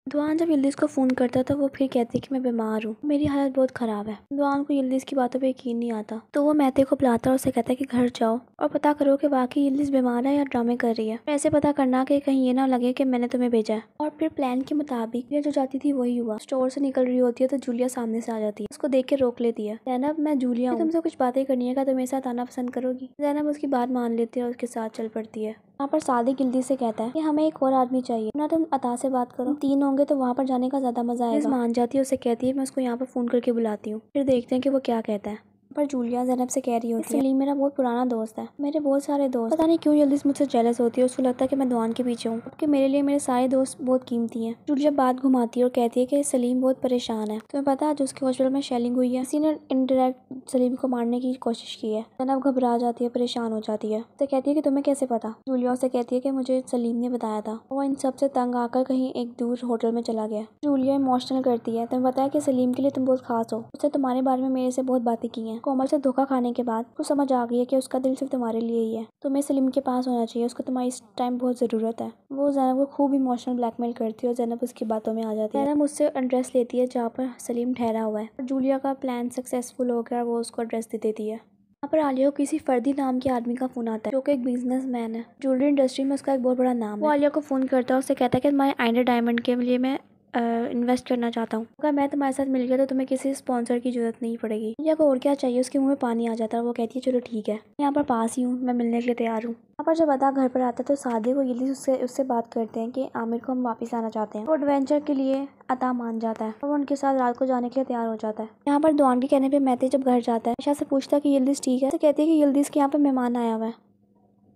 दुआन जब यिल्दिज़ को फ़ोन करता तो वो फिर कहती कि मैं बीमार हूँ, मेरी हालत बहुत ख़राब है। दुआन को यिल्दिज़ की बातों पे यकीन नहीं आता तो वो मेहते को बुलाता है और उसे कहता है कि घर जाओ और पता करो कि वाकई यिल्दिज़ बीमार है या ड्रामे कर रही है। ऐसे पता करना कि कहीं ये ना लगे कि मैंने तुम्हें भेजा है। और फिर प्लान के मुताबिक ये जो जाती थी वही हुआ। स्टोर से निकल रही होती है तो जूलिया सामने से आ जाती है, उसको देख के रोक लेती है। ज़ैनब, मैं जूलिया हूँ, तुमसे कुछ बातें करनी है, क्या तुम मेरे साथ आना पसंद करोगी? ज़ैनब उसकी बात मान लेती है और उसके साथ चल पड़ती है। यहाँ पर सादिक यिल्दिज़ से कहता है कि हमें एक और आदमी चाहिए ना, तुम अता से बात करो, 3 होंगे तो वहाँ पर जाने का ज्यादा मजा आएगा। मान जाती है, उसे कहती है मैं उसको यहाँ पर फोन करके बुलाती हूँ, फिर देखते हैं कि वो क्या कहता है। पर जूलिया ज़ैनब से कह रही होती है सलीम मेरा बहुत पुराना दोस्त है, मेरे बहुत सारे दोस्त, पता नहीं क्यों यिल्दिज़ मुझसे जेलस होती है, उसको लगता है कि मैं दुआन के पीछे हूँ, क्योंकि मेरे लिए मेरे सारे दोस्त बहुत कीमती हैं। जूलिया बात घुमाती है और कहती है कि सलीम बहुत परेशान है, तुम्हें पता है जो उसके हॉस्पिटल में शेलिंग हुई है, किसी ने इनडायरेक्ट सलीम को मारने की कोशिश की है। ज़ैनब घबरा जाती है, परेशान हो जाती है, तो कहती है कि तुम्हें कैसे पता? जूलिया से कहती है कि मुझे सलीम ने बताया था, वो इन सब से तंग आकर कहीं एक दूर होटल में चला गया। जूलिया इमोशनल करती है, तुम्हें पता है कि सलीम के लिए तुम बहुत खास हो, उसने तुम्हारे बारे में मेरे से बहुत बातें की हैं। कोमल से धोखा खाने के बाद उसको समझ आ गई है कि उसका दिल सिर्फ तुम्हारे लिए ही है, तुम्हें सलीम के पास होना चाहिए, उसको तुम्हारी इस टाइम बहुत ज़रूरत है। वो ज़ैनब को खूब इमोशनल ब्लैकमेल करती है और ज़ैनब उसकी बातों में आ जाती है। ज़ैनब उससे एड्रेस लेती है जहाँ पर सलीम ठहरा हुआ है और जूलिया का प्लान सक्सेसफुल हो गया, वो उसको एड्रेस दे देती है। यहाँ पर आलिया को किसी फर्दी नाम के आदमी का फोन आता है जो कि एक बिजनेसमैन है, ज्वेलरी इंडस्ट्री में उसका एक बहुत बड़ा नाम है। वो आलिया को फोन करता है, उससे कहता है कि तुम्हारे आइंडा डायमंड के लिए मैं इन्वेस्ट करना चाहता हूँ, अगर मैं तुम्हारे साथ मिल गया तो तुम्हें किसी स्पॉन्सर की जरूरत नहीं पड़ेगी। या को और क्या चाहिए, उसके मुंह में पानी आ जाता है। वो कहती है चलो ठीक है, यहाँ पर पास ही हूँ, मैं मिलने के लिए तैयार हूँ। यहाँ पर जब अदा घर पर आता है तो सादिक और यिल्दिज़ उससे बात करते हैं कि आमिर को हम वापस आना चाहते हैं। वो एडवेंचर के लिए अता मान जाता है और वो उनके साथ रात को जाने के लिए तैयार हो जाता है। यहाँ पर दुआन के कहने पे मेहते जब घर जाता है आयशा से पूछता है कि यिल्दिज़ ठीक है, तो कहती है कि यिल्दिज़ के यहाँ पे मेहमान आया हुआ है।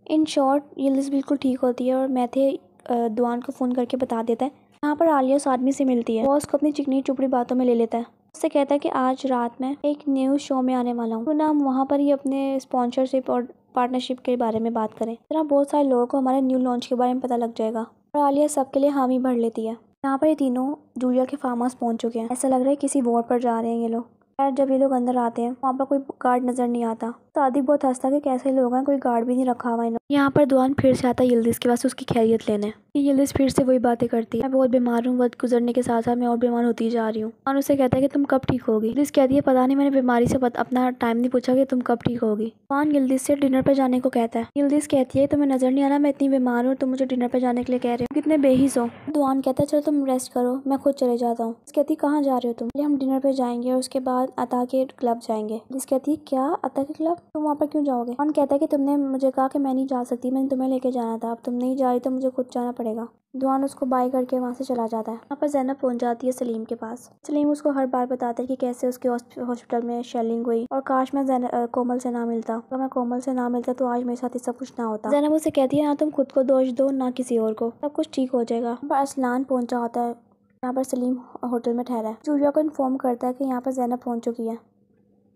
इन शॉर्ट यिल्दिज़ बिल्कुल ठीक होती है और मेहते दुआन को फ़ोन करके बता देता है। यहाँ पर आलिया उस आदमी से मिलती है, वो उसको अपनी चिकनी चुपड़ी बातों में ले लेता है। उससे कहता है कि आज रात में एक न्यूज़ शो में आने वाला हूँ, तो ना हम वहाँ पर ही अपने स्पॉन्सरशिप और पार्टनरशिप के बारे में बात करें, तरह बहुत सारे लोगों को हमारे न्यू लॉन्च के बारे में पता लग जाएगा। और आलिया सबके लिए हामी भर लेती है। यहाँ पर ये तीनों जूलिया के फार्म हाउस पहुँच चुके हैं, ऐसा लग रहा है किसी वॉर पर जा रहे हैं ये लोग। जब ये लोग अंदर आते हैं वहाँ पर कोई गार्ड नजर नहीं आता। सादिक बहुत हंसता है कि कैसे लोग हैं, कोई गार्ड भी नहीं रखा हुआ इन्होंने। यहाँ पर दुआन फिर से आता है यिल्दिज़ के पास उसकी खैरियत लेने। यिल्दिज़ फिर से वही बातें करती है, मैं बहुत बीमार हूँ, वक्त गुजरने के साथ साथ मैं और बीमार होती जा रही हूँ। और उसे कहता है कि तुम कब ठीक होगी? यिल्दिज़ कहती है पता नहीं, मैंने बीमारी से अपना टाइम नहीं पूछा कि तुम कब ठीक होगी। दुआन यिल्दिज़ से डिनर पर जाने को कहता है। यिल्दिज़ कहती है तुम्हें नजर नहीं आ रहा मैं इतनी बीमार हूँ, तुम मुझे डिनर पर जाने के लिए कह रहे हो, कितने बेहिस हो। दुआन कहता है चलो तुम रेस्ट करो, मैं खुद चले जाता हूँ। कहती कहाँ जा रहे हो तुम? हम डिनर पे जाएंगे और उसके बाद अता के क्लब जाएंगे। जिस कहती है क्या अता के क्लब, तुम वहाँ पर क्यों जाओगे? कौन कहता है कि तुमने मुझे कहा कि मैं नहीं जा सकती, मैंने तुम्हें लेके जाना था, अब तुम नहीं जा रही तो मुझे खुद जाना पड़ेगा। दुआन उसको बाय करके वहाँ से चला जाता है। यहाँ पर ज़ैनब पहुँच जाती है सलीम के पास। सलीम उसको हर बार बताता है कि कैसे उसके हॉस्पिटल में शेलिंग हुई और काश मैं कोमल से ना मिलता, अगर मैं कोमल से ना मिलता तो आज मेरे साथ ये सब कुछ ना होता। ज़ैनब उसे कहती है ना तुम खुद को दोष दो ना किसी और को, सब कुछ ठीक हो जाएगा। यहाँ पर असलान पहुँचा होता है, यहाँ पर सलीम होटल में ठहरा है। जूलिया को इन्फॉर्म करता है कि यहाँ पर ज़ैनब पहुँच चुकी है।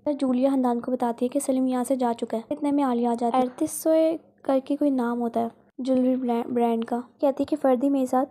जूलिया हंदान को बताती है कि सलीम यहाँ से जा चुका है। इतने में आलिया आ जाती है। 3800 करके कोई नाम होता है ज्वेलरी ब्रांड का। कहती है कि फर्दी मेरे साथ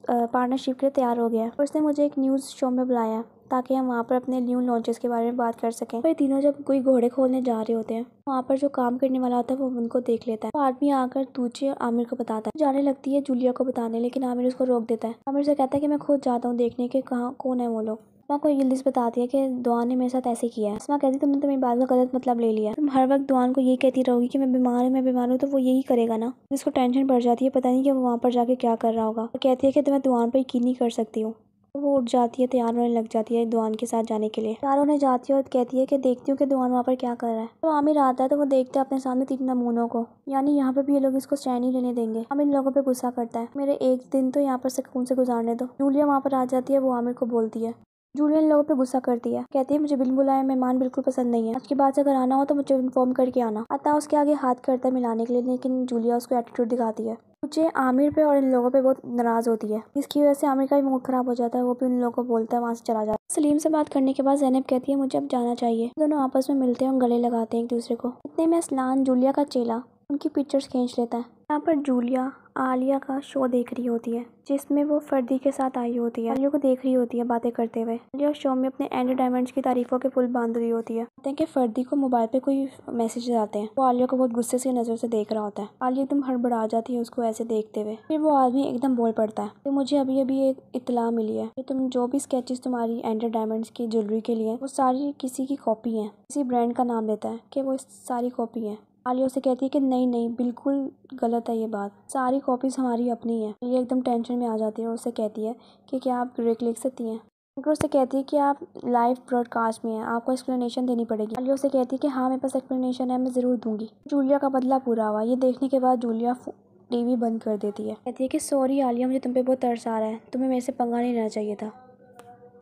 पार्टनरशिप के लिए तैयार हो गया है और उसने मुझे एक न्यूज़ शो में बुलाया है ताकि हम वहाँ पर अपने न्यू लॉन्चेस के बारे में बात कर सकें। तो ये तीनों जब कोई घोड़े खोलने जा रहे होते हैं, वहाँ पर जो काम करने वाला होता है वो उनको देख लेता है। तो आदमी आकर दूसरे आमिर को बताता है, जाने लगती है जूलिया को बताने, लेकिन आमिर उसको रोक देता है। आमिर से कहता है कि मैं खुद जाता हूँ देखने के कहाँ कौन है वो लोग। माँ को यिल्दिज़ बताती है कि दुआन ने मेरे साथ ऐसे किया है। माँ कहती तुमने तो मेरी बात का गलत मतलब ले लिया, तुम हर वक्त दुआन को यही कहती रहोगी कि मैं बीमार हूँ तो वो यही करेगा ना। जिसको टेंशन बढ़ जाती है, पता नहीं कि वो वहाँ पर जाके क्या कर रहा होगा। तो कहती है कि तुम्हें दुआन पर यकीन नहीं कर सकती हूँ। तो वो उठ जाती है, तैयार होने लग जाती है दुआन के साथ जाने के लिए। तैयार होने जाती है और कहती है कि देखती हूँ कि दुआन वहाँ पर क्या कर रहा है। तो आमिर आता है तो वो देखता है अपने सामने 3 नमूनों को, यानी यहाँ पर भी ये लोग इसको चैन ही लेने देंगे। आमिर इन लोगों पे गुस्सा करता है, मेरे एक दिन तो यहाँ पर सुकून से गुजारने दो। जूलिया वहाँ पर आ जाती है, वो आमिर को बोलती है। जूलिया इन लोगों पे गुस्सा करती है, कहती है मुझे बिन बुलाए मेहमान बिल्कुल पसंद नहीं है, आज के बाद से अगर आना हो तो मुझे इन्फॉर्म करके आना। अता उसके आगे हाथ करता है मिलाने के लिए, लेकिन जूलिया उसको एटीट्यूड दिखाती है। मुझे आमिर पे और इन लोगों पे बहुत नाराज होती है, इसकी वजह से आमिर का भी मूड खराब हो जाता है, वो भी उन लोगों को बोलता है वहाँ से चला जाता है। सलीम से बात करने के बाद ज़ैनब कहती है मुझे अब जाना चाहिए। दोनों आपस में मिलते हैं और गले लगाते हैं एक दूसरे को। इतने में असलान जूलिया का चेला उनकी पिक्चर्स खींच लेता है। यहाँ पर जूलिया आलिया का शो देख रही होती है जिसमें वो फर्दी के साथ आई होती है। आलिया को देख रही होती है बातें करते हुए। आलिया शो में अपने एंडी डायमंड्स की तारीफों के पुल बांध रही होती है। कहते हैं कि फर्दी को मोबाइल पे कोई मैसेज आते हैं। वो आलिया को बहुत गुस्से से नजर से देख रहा होता है। आलिया एकदम हड़बड़ा जाती है उसको ऐसे देखते हुए। फिर वो आदमी एकदम बोल पड़ता है कि मुझे अभी अभी एक इत्तला मिली है कि तुम जो भी स्केचेस तुम्हारी एंडी डायमंड्स की ज्वेलरी के लिए वो सारी किसी की कॉपी है। किसी ब्रांड का नाम लेता है कि वो सारी कॉपी है। आलिया उसे कहती है कि नहीं नहीं बिल्कुल गलत है ये बात, सारी कॉपीज हमारी अपनी है। ये एकदम टेंशन में आ जाती है और उसे कहती है कि क्या आप ब्रेक लिख सकती हैं। फिर उसे कहती है कि आप लाइव ब्रॉडकास्ट में हैं, आपको एक्सप्लेनेशन देनी पड़ेगी। आलिया उसे कहती है कि हाँ मेरे पास एक्सप्लेनेशन है, मैं ज़रूर दूंगी। जूलिया का बदला पूरा हुआ। ये देखने के बाद जूलिया टीवी बंद कर देती है। कहती है कि सॉरी आलिया, मुझे तुम पे बहुत तरस आ रहा है, तुम्हें मेरे से पंगा नहीं लेना चाहिए था।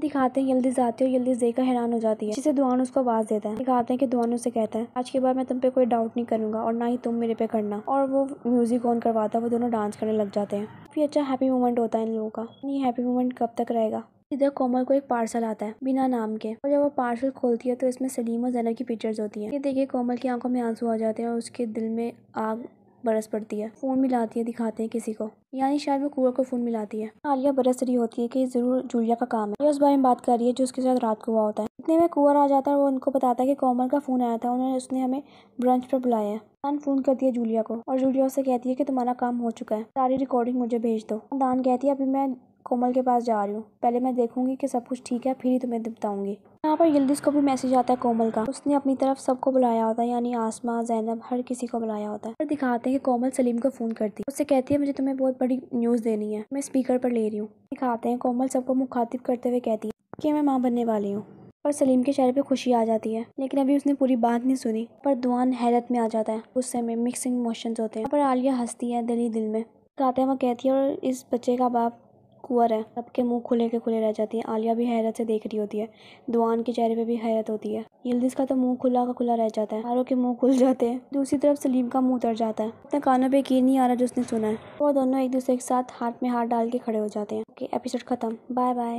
दिखाते हैं यिल्दिज़ आती है और यिल्दिज़ देखकर हैरान हो जाती है। जिसे दुआन उसको आवाज़ देता है। दिखाते हैं कि दुआन उसे कहता है आज के बाद मैं तुम पे कोई डाउट नहीं करूंगा और ना ही तुम मेरे पे करना। और वो म्यूजिक ऑन करवाता है, वो दोनों डांस करने लग जाते हैं। फिर अच्छा हैप्पी मोमेंट होता है इन लोगों का। ये हैप्पी मोमेंट कब तक रहेगा। इधर कोमल को एक पार्सल आता है बिना नाम के, और जब वो पार्सल खोलती है तो इसमें सलीम और ज़ैनब की पिक्चर्स होती हैं। ये देखिए कोमल की आंखों में आंसू आ जाते हैं और उसके दिल में आग बरस पड़ती है। फोन मिलाती है, दिखाते हैं किसी को, यानी शायद वो कुआ को फोन मिलाती है। आलिया बरस रही होती है कि ये जरूर जूलिया का काम है। ये उस बारे में बात कर रही है जो उसके साथ रात को हुआ होता है। इतने में कुंवर आ जाता है और वो उनको बताता है कि कोमल का फोन आया था, उसने हमें ब्रंच पर बुलाया है। दान फोन करती है जूलिया को और जूलिया उसे कहती है कि तुम्हारा काम हो चुका है, सारी रिकॉर्डिंग मुझे भेज दो। दान कहती है अभी मैं कोमल के पास जा रही हूँ, पहले मैं देखूंगी कि सब कुछ ठीक है फिर ही तुम्हें बताऊंगी। यहाँ पर यिल्दिज़ को भी मैसेज आता है कोमल का। उसने अपनी तरफ सबको बुलाया होता है, यानी आसमा ज़ैनब हर किसी को बुलाया होता है। और दिखाते हैं कि कोमल सलीम को फ़ोन करती है। उससे कहती है मुझे तुम्हें बहुत बड़ी न्यूज़ देनी है, मैं स्पीकर पर ले रही हूँ। दिखाते हैं कोमल सबको मुखातिब करते हुए कहती है कि मैं माँ बनने वाली हूँ। और सलीम के चेहरे पे खुशी आ जाती है, लेकिन अभी उसने पूरी बात नहीं सुनी। पर दुआन हैरत में आ जाता है, गुस्से में मिक्सिंग इमोशंस होते हैं। पर आलिया हंसती है दिल ही दिल में। दिखाते हैं वो कहती है और इस बच्चे का बाप कुंवर है। सबके मुंह खुले के खुले रह जाती है। आलिया भी हैरत से देख रही होती है। दुआन के चेहरे पे भी हैरत होती है। यिल्दिज़ का तो मुंह खुला का खुला रह जाता है, सारों के मुंह खुल जाते हैं। दूसरी तरफ सलीम का मुंह उतर जाता है, अपने कानों पे यकीन नहीं आ रहा जो उसने सुना है। वो दोनों एक दूसरे के साथ हाथ में हाथ डाल के खड़े हो जाते हैं। एपिसोड खत्म। Bye bye.